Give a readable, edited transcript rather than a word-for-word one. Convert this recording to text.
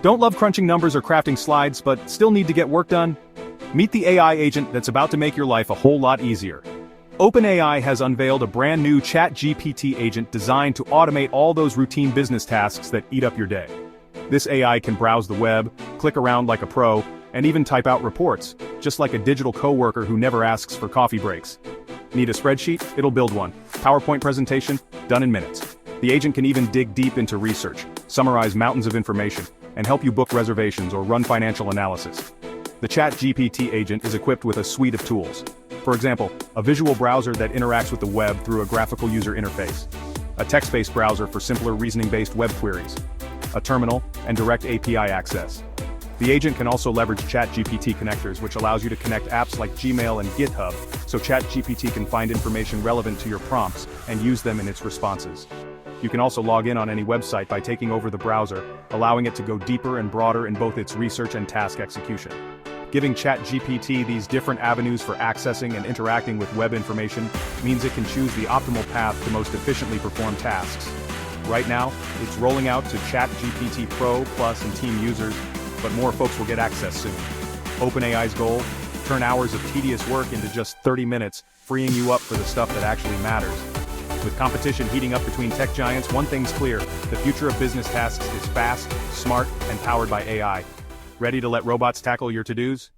Don't love crunching numbers or crafting slides, but still need to get work done? Meet the AI agent that's about to make your life a whole lot easier. OpenAI has unveiled a brand new ChatGPT agent designed to automate all those routine business tasks that eat up your day. This AI can browse the web, click around like a pro, and even type out reports, just like a digital coworker who never asks for coffee breaks. Need a spreadsheet? It'll build one. PowerPoint presentation? Done in minutes. The agent can even dig deep into research, summarize mountains of information, and help you book reservations or run financial analysis. The ChatGPT agent is equipped with a suite of tools. For example, a visual browser that interacts with the web through a graphical user interface, a text-based browser for simpler reasoning-based web queries, a terminal, and direct API access. The agent can also leverage ChatGPT connectors, which allows you to connect apps like Gmail and GitHub, so ChatGPT can find information relevant to your prompts and use them in its responses. You can also log in on any website by taking over the browser, allowing it to go deeper and broader in both its research and task execution. Giving ChatGPT these different avenues for accessing and interacting with web information means it can choose the optimal path to most efficiently perform tasks. Right now, it's rolling out to ChatGPT Pro, Plus, and Team users, but more folks will get access soon. OpenAI's goal? Turn hours of tedious work into just 30 minutes, freeing you up for the stuff that actually matters. With competition heating up between tech giants, one thing's clear: the future of business tasks is fast, smart, and powered by AI. Ready to let robots tackle your to-dos?